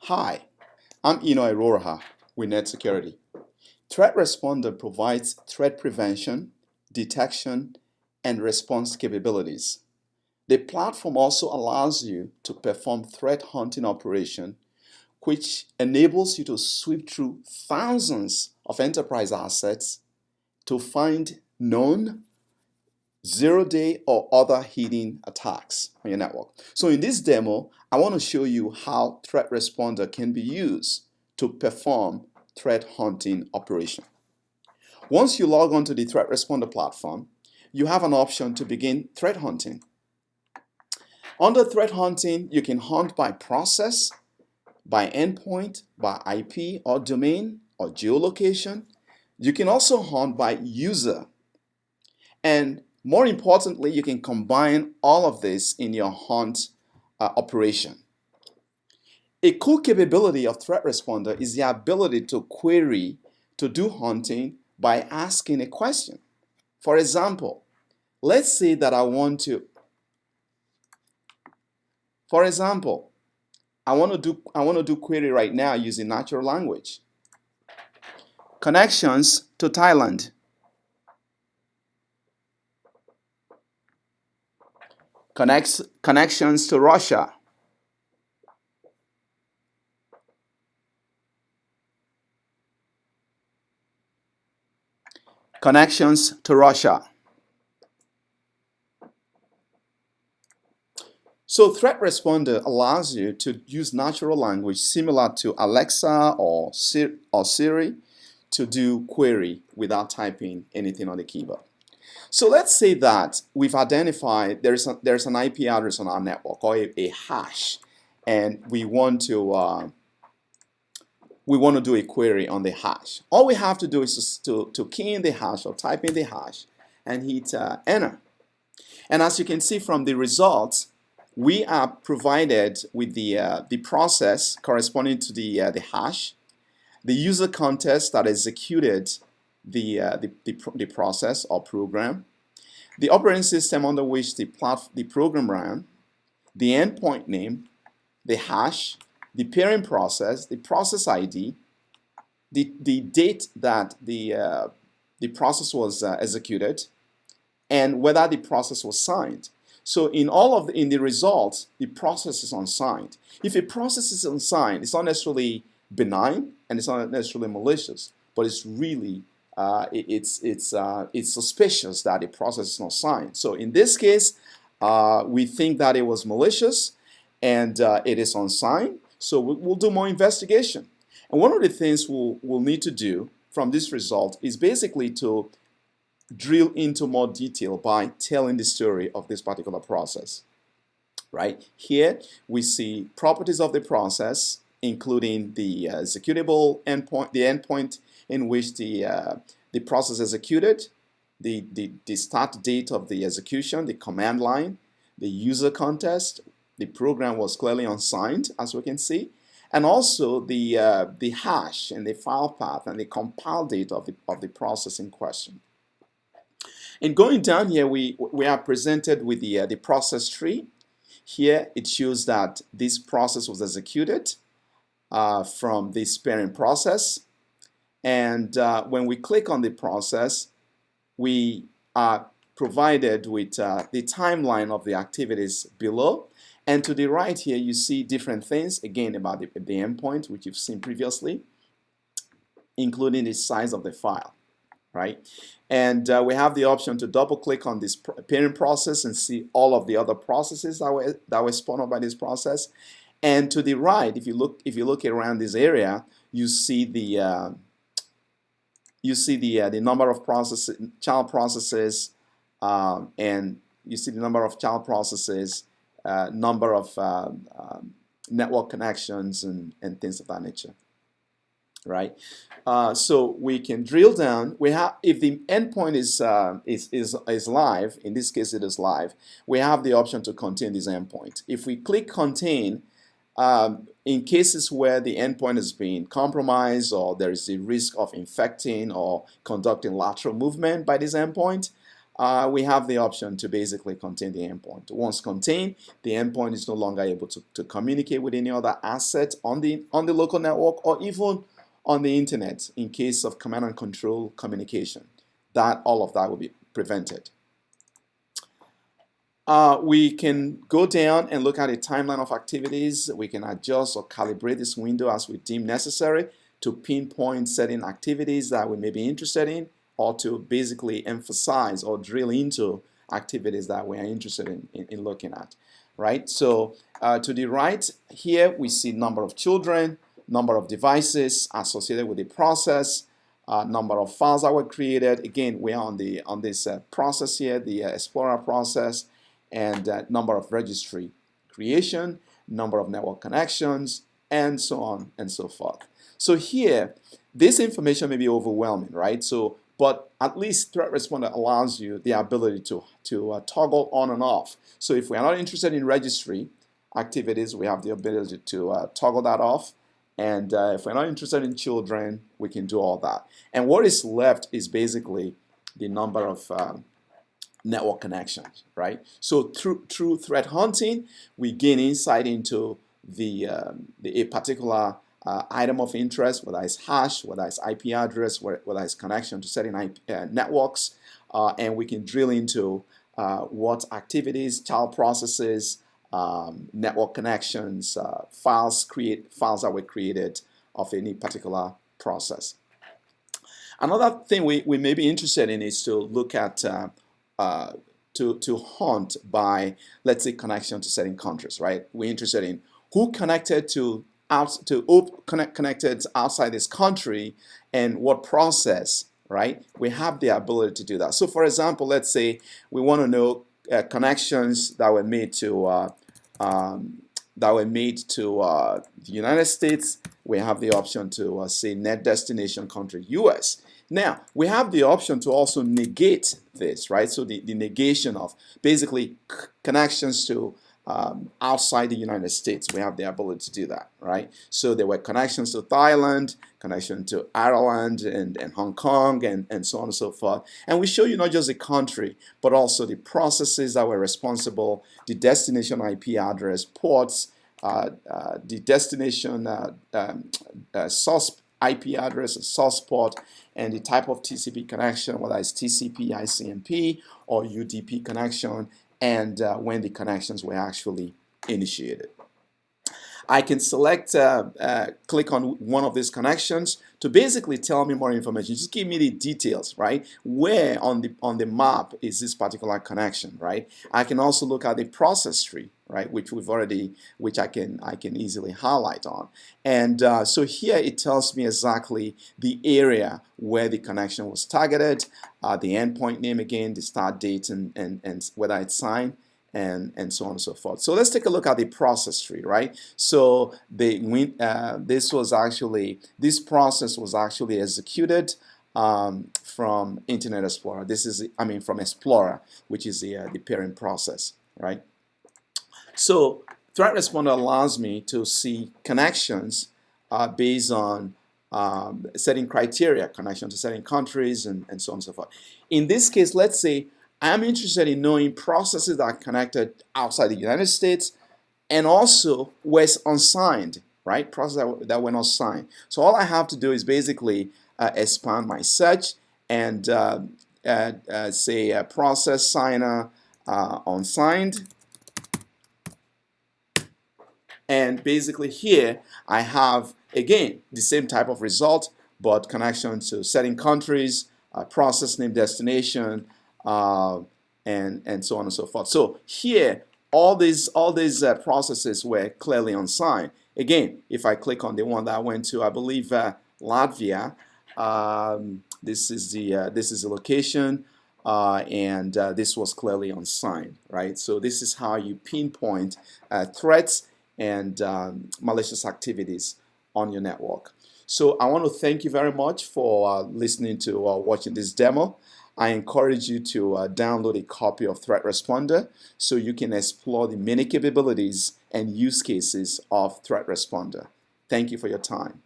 Hi, I'm Ino Iroha with Net Security. ThreatResponder provides threat prevention, detection, and response capabilities. The platform also allows you to perform threat hunting operation, which enables you to sweep through thousands of enterprise assets to find known, zero-day, or other hidden attacks on your network. So in this demo, I want to show you how ThreatResponder can be used to perform threat hunting operation. Once you log onto the ThreatResponder platform, you have an option to begin threat hunting. Under threat hunting, you can hunt by process, by endpoint, by IP or domain or geolocation. You can also hunt by user. And more importantly, you can combine all of this in your hunt operation. A cool capability of ThreatResponder is the ability to query, to do hunting by asking a question. For example, let's say that I want to do query right now using natural language. Connections to Thailand. Connections to Russia. Connections to Russia. So ThreatResponder allows you to use natural language similar to Alexa or Siri to do query without typing anything on the keyboard. So let's say that we've identified there's an IP address on our network or a hash, and we want to do a query on the hash. All we have to do is to key in the hash or type in the hash and hit enter. And as you can see from the results, we are provided with the process corresponding to the hash, the user context that executed the process or program, the operating system under which the program ran, the endpoint name, the hash, the pairing process, the process ID, the date that the process was executed, and whether the process was signed. So in the results, the process is unsigned. If a process is unsigned, it's not necessarily benign and it's not necessarily malicious, but it's really it's suspicious that the process is not signed. So in this case, we think that it was malicious and it is unsigned. So we'll do more investigation. And one of the things we'll need to do from this result is basically to drill into more detail by telling the story of this particular process. Right here, we see properties of the process, including the executable endpoint, the endpoint in which the process executed, the start date of the execution, the command line, the user context. The program was clearly unsigned, as we can see, and also the hash and the file path and the compile date of the process in question. And going down here, we are presented with the process tree. Here it shows that this process was executed from this pairing process. And when we click on the process, we are provided with the timeline of the activities below. And to the right here, you see different things, again, about the endpoint, which you've seen previously, including the size of the file. Right? And we have the option to double click on this pairing process and see all of the other processes that were spun up by this process. And to the right, if you look around this area, you see the number of child processes, and you see the number of child processes, number of network connections, and things of that nature. Right, so we can drill down. If the endpoint is live, in this case it is live, we have the option to contain this endpoint. If we click contain, in cases where the endpoint is being compromised or there is a risk of infecting or conducting lateral movement by this endpoint, we have the option to basically contain the endpoint. Once contained, the endpoint is no longer able to communicate with any other asset on the local network or even on the internet in case of command and control communication. All of that will be prevented. We can go down and look at a timeline of activities. We can adjust or calibrate this window as we deem necessary to pinpoint certain activities that we may be interested in, or to basically emphasize or drill into activities that we are interested in looking at, right? So to the right here, we see number of children, number of devices associated with the process, number of files that were created. Again, we are on this process here, the Explorer process, and number of registry creation, number of network connections, and so on and so forth. So here, this information may be overwhelming, right? But at least ThreatResponder allows you the ability to toggle on and off. So if we are not interested in registry activities, we have the ability to toggle that off. And if we're not interested in children, we can do all that. And what is left is basically the number of network connections, right? So through threat hunting, we gain insight into a particular item of interest, whether it's hash, whether it's IP address, whether it's connection to certain networks, and we can drill into what activities, child processes, network connections, files that were created of any particular process. Another thing we may be interested in is to look at to hunt by, let's say, connection to certain countries, right? We're interested in who connected connected outside this country and what process, right? We have the ability to do that. So, for example, let's say we want to know connections that were made to the United States. We have the option to say net destination country US. Now, we have the option to also negate this, right? So the negation of basically connections to outside the United States. We have the ability to do that, right? So there were connections to Thailand, connection to Ireland and Hong Kong, and so on and so forth. And we show you not just the country, but also the processes that were responsible, the destination IP address, ports, the destination source IP address, source port, and the type of TCP connection, whether it's TCP, ICMP, or UDP connection, and when the connections were actually initiated. I can select, click on one of these connections to basically tell me more information. Just give me the details, right? Where on the map is this particular connection, right? I can also look at the process tree, right? Which I can easily highlight on. And so here it tells me exactly the area where the connection was targeted, the endpoint name again, the start date, and whether it's signed, and so on and so forth. So let's take a look at the process tree, right? So this process was actually executed from Internet Explorer. From Explorer, which is the parent process, right? So ThreatResponder allows me to see connections based on setting criteria, connection to certain countries, and so on and so forth. In this case, let's say I'm interested in knowing processes that are connected outside the United States and also was unsigned, right? Processes that were not signed. So all I have to do is basically expand my search and say process signer unsigned. And basically here I have, again, the same type of result, but connection to certain countries, process name, destination, and so on and so forth. So here, all these processes were clearly unsigned. Again, if I click on the one that I went to, I believe Latvia, this is the location, and this was clearly unsigned, right? So this is how you pinpoint threats and malicious activities on your network. So I want to thank you very much for listening to watching this demo. I encourage you to download a copy of ThreatResponder so you can explore the many capabilities and use cases of ThreatResponder. Thank you for your time.